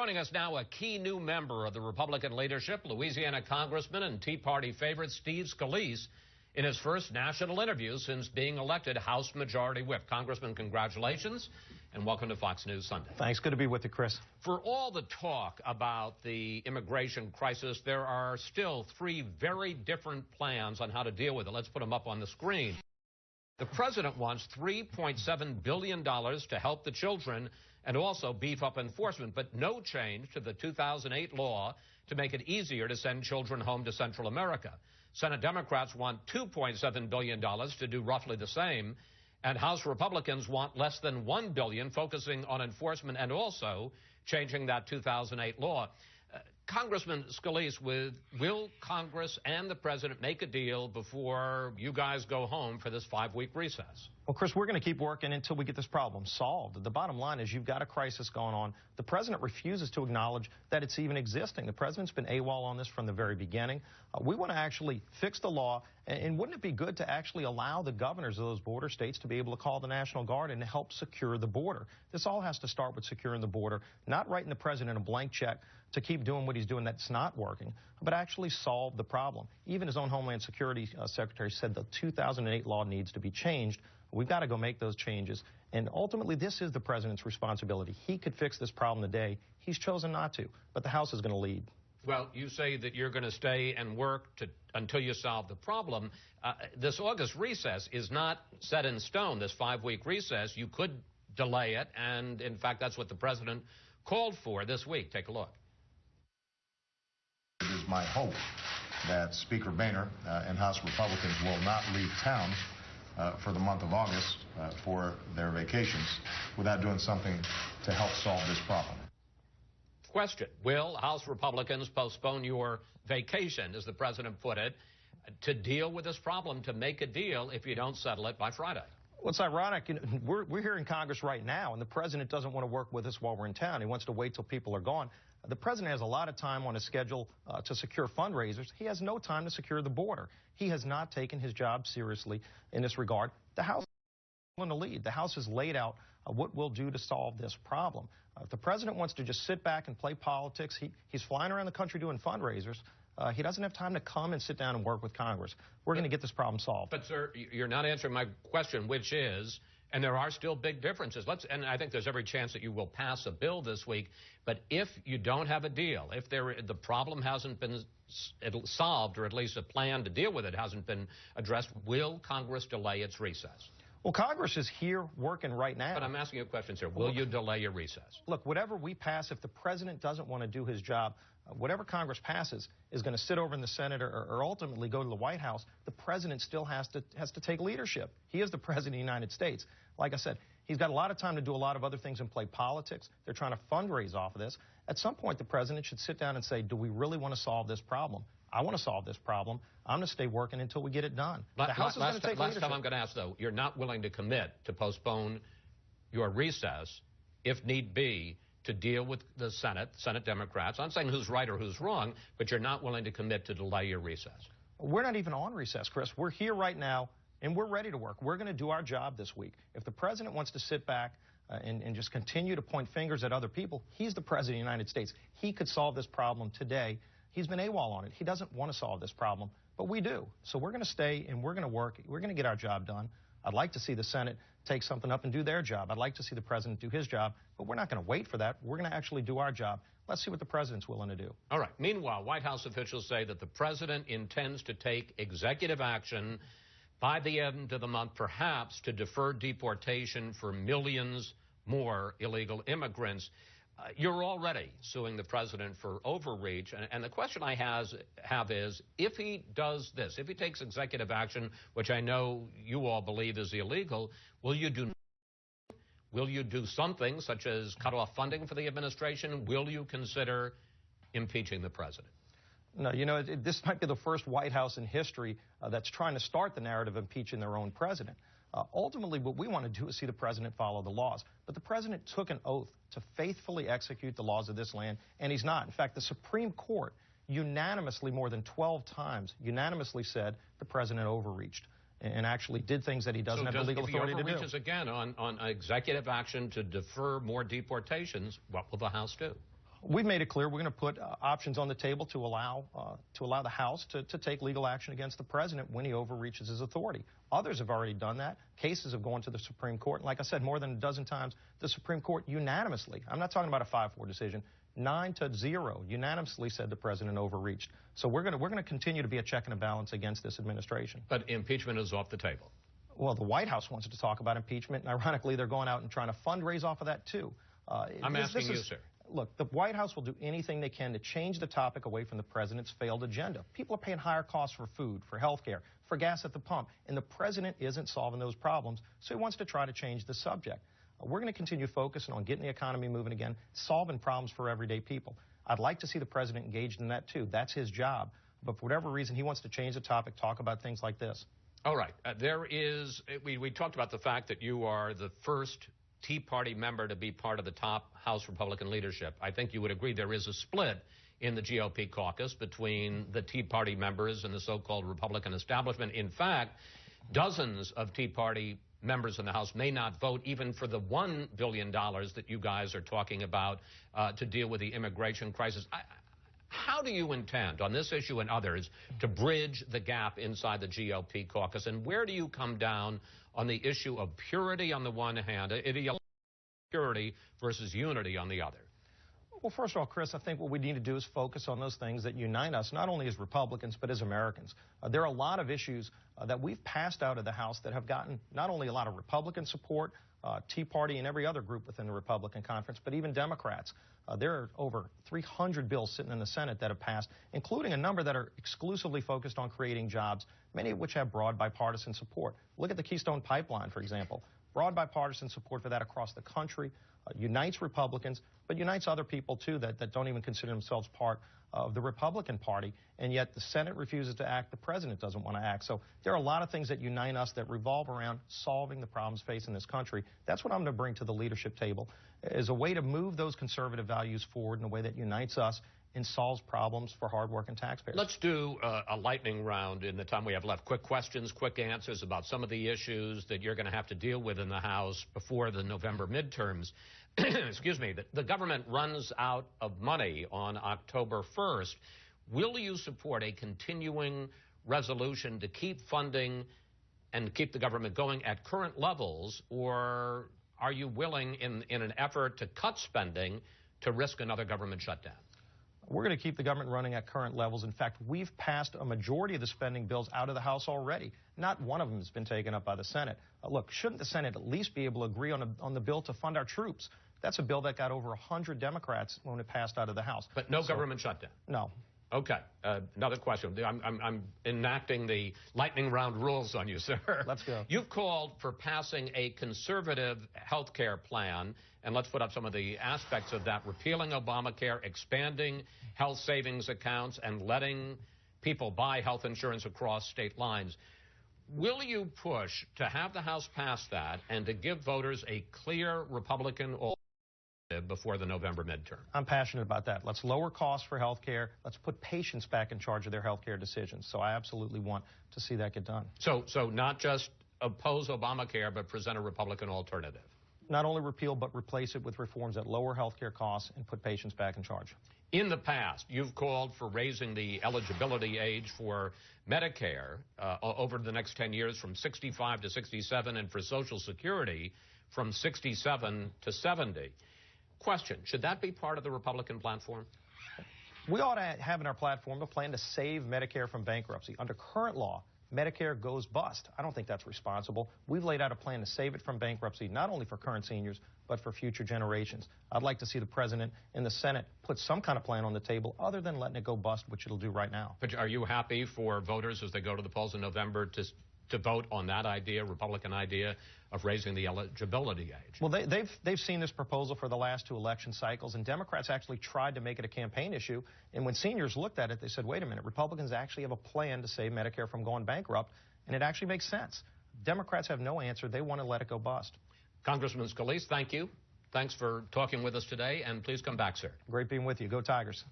Joining us now, a key new member of the Republican leadership, Louisiana Congressman and Tea Party favorite Steve Scalise, in his first national interview since being elected House Majority Whip. Congressman, congratulations, and welcome to Fox News Sunday. Thanks. Good to be with you, Chris. For all the talk about the immigration crisis, there are still three very different plans on how to deal with it. Let's put them up on the screen. The president wants $3.7 billion to help the children and also beef up enforcement, but no change to the 2008 law to make it easier to send children home to Central America. Senate Democrats want $2.7 billion to do roughly the same, and House Republicans want less than $1 billion, focusing on enforcement and also changing that 2008 law. Congressman Scalise, will Congress and the president make a deal before you guys go home for this 5-week recess? Well, Chris, we're going to keep working until we get this problem solved. The bottom line is you've got a crisis going on. The president refuses to acknowledge that it's even existing. The president's been AWOL on this from the very beginning. We want to actually fix the law, and wouldn't it be good to actually allow the governors of those border states to be able to call the National Guard and help secure the border? This all has to start with securing the border, not writing the president a blank check to keep doing what he's doing that's not working, but actually solve the problem. Even his own Homeland Security Secretary said the 2008 law needs to be changed. We've got to go make those changes, and ultimately this is the president's responsibility. He could fix this problem today. He's chosen not to, but the House is going to lead. Well, you say that you're going to stay and work until you solve the problem. This August recess is not set in stone, this 5-week recess. You could delay it, and in fact, that's what the president called for this week. Take a look. It is my hope that Speaker Boehner and House Republicans will not leave town for the month of August for their vacations without doing something to help solve this problem. Question: will House Republicans postpone your vacation, as the president put it, to deal with this problem, to make a deal if you don't settle it by Friday? Well, it's ironic. We're here in Congress right now, and the president doesn't want to work with us while we're in town. He wants to wait till people are gone. The president has a lot of time on his schedule to secure fundraisers. He has no time to secure the border. He has not taken his job seriously in this regard. The House is willing to lead. The House has laid out what we'll do to solve this problem. If the president wants to just sit back and play politics, he's flying around the country doing fundraisers. He doesn't have time to come and sit down and work with Congress. We're going to get this problem solved. But, sir, you're not answering my question, which is, and there are still big differences. And I think there's every chance that you will pass a bill this week. But if you don't have a deal, if the problem hasn't been solved, or at least a plan to deal with it hasn't been addressed, will Congress delay its recess? Well, Congress is here working right now. But I'm asking you a question, sir. Will you delay your recess? Look, whatever we pass, if the president doesn't want to do his job, whatever Congress passes is going to sit over in the Senate or ultimately go to the White House. The president still has to take leadership. He is the president of the United States. Like I said, he's got a lot of time to do a lot of other things and play politics. They're trying to fundraise off of this. At some point, the president should sit down and say, do we really want to solve this problem? I want to solve this problem. I'm going to stay working until we get it done. The House is going to take leadership. Last time I'm going to ask, though, you're not willing to commit to postpone your recess, if need be, to deal with the Senate Democrats. I'm saying who's right or who's wrong, but you're not willing to commit to delay your recess. We're not even on recess, Chris. We're here right now, and we're ready to work. We're going to do our job this week. If the president wants to sit back and just continue to point fingers at other people, he's the president of the United States. He could solve this problem today. He's been AWOL on it. He doesn't want to solve this problem, but we do. So we're going to stay, and we're going to work. We're going to get our job done. I'd like to see the Senate take something up and do their job. I'd like to see the president do his job, but we're not going to wait for that. We're going to actually do our job. Let's see what the president's willing to do. All right. Meanwhile, White House officials say that the president intends to take executive action by the end of the month, perhaps to defer deportation for millions more illegal immigrants. You're already suing the president for overreach, and the question I have is, if he does this, if he takes executive action, which I know you all believe is illegal, will you do something such as cut off funding for the administration? Will you consider impeaching the president? No, this might be the first White House in history that's trying to start the narrative of impeaching their own president. Ultimately, what we want to do is see the president follow the laws. But the president took an oath to faithfully execute the laws of this land, and he's not. In fact, the Supreme Court unanimously, more than 12 times, unanimously said the president overreached and actually did things that he doesn't have the legal authority to do. If he overreaches again on executive action to defer more deportations, what will the House do? We've made it clear we're going to put options on the table to allow the House to take legal action against the president when he overreaches his authority. Others have already done that. Cases have gone to the Supreme Court. And like I said, more than a dozen times, the Supreme Court unanimously, I'm not talking about a 5-4 decision, 9-0 unanimously said the president overreached. So we're going to continue to be a check and a balance against this administration. But impeachment is off the table. Well, the White House wants to talk about impeachment, and ironically, they're going out and trying to fundraise off of that, too. I'm asking you, sir. Look, the White House will do anything they can to change the topic away from the president's failed agenda. People are paying higher costs for food, for health care, for gas at the pump, and the president isn't solving those problems, so he wants to try to change the subject. We're going to continue focusing on getting the economy moving again, solving problems for everyday people. I'd like to see the president engaged in that, too. That's his job. But for whatever reason, he wants to change the topic, talk about things like this. All right. We talked about the fact that you are the first Tea Party member to be part of the top House Republican leadership. I think you would agree there is a split in the GOP caucus between the Tea Party members and the so-called Republican establishment. In fact, dozens of Tea Party members in the House may not vote even for the $1 billion that you guys are talking about to deal with the immigration crisis. How do you intend, on this issue and others, to bridge the gap inside the GOP caucus? And where do you come down on the issue of purity on the one hand, purity versus unity on the other? Well, first of all, Chris, I think what we need to do is focus on those things that unite us, not only as Republicans, but as Americans. There are a lot of issues that we've passed out of the House that have gotten not only a lot of Republican support, Tea Party and every other group within the Republican conference, but even Democrats. There are over 300 bills sitting in the Senate that have passed, including a number that are exclusively focused on creating jobs, many of which have broad bipartisan support. Look at the Keystone Pipeline, for example. Broad bipartisan support for that across the country, unites Republicans, but unites other people, too, that don't even consider themselves part of the Republican Party, and yet the Senate refuses to act, the president doesn't want to act. So there are a lot of things that unite us that revolve around solving the problems facing this country. That's what I'm going to bring to the leadership table, is a way to move those conservative values forward in a way that unites us and solves problems for hardworking taxpayers. Let's do a lightning round in the time we have left. Quick questions, quick answers about some of the issues that you're going to have to deal with in the House before the November midterms. Excuse me. The government runs out of money on October 1st. Will you support a continuing resolution to keep funding and keep the government going at current levels, or are you willing, in an effort to cut spending, to risk another government shutdown? We're going to keep the government running at current levels. In fact, we've passed a majority of the spending bills out of the House already. Not one of them has been taken up by the Senate. Look, shouldn't the Senate at least be able to agree on the bill to fund our troops? That's a bill that got over 100 Democrats when it passed out of the House. But no government shutdown? No. Okay. Another question. I'm enacting the lightning round rules on you, sir. Let's go. You've called for passing a conservative health care plan, and let's put up some of the aspects of that. Repealing Obamacare, expanding health savings accounts, and letting people buy health insurance across state lines. Will you push to have the House pass that and to give voters a clear Republican alternative before the November midterm? I'm passionate about that. Let's lower costs for health care. Let's put patients back in charge of their health care decisions. So I absolutely want to see that get done. So not just oppose Obamacare, but present a Republican alternative. Not only repeal, but replace it with reforms that lower health care costs and put patients back in charge. In the past, you've called for raising the eligibility age for Medicare over the next 10 years from 65 to 67, and for Social Security from 67 to 70. Question, should that be part of the Republican platform? We ought to have in our platform a plan to save Medicare from bankruptcy. Under current law, Medicare goes bust. I don't think that's responsible. We've laid out a plan to save it from bankruptcy, not only for current seniors, but for future generations. I'd like to see the president and the Senate put some kind of plan on the table other than letting it go bust, which it'll do right now. But are you happy for voters as they go to the polls in November to vote on that idea, Republican idea, of raising the eligibility age? Well, they've seen this proposal for the last 2 election cycles, and Democrats actually tried to make it a campaign issue. And when seniors looked at it, they said, wait a minute, Republicans actually have a plan to save Medicare from going bankrupt, and it actually makes sense. Democrats have no answer. They want to let it go bust. Congressman Scalise, thank you. Thanks for talking with us today, and please come back, sir. Great being with you. Go Tigers.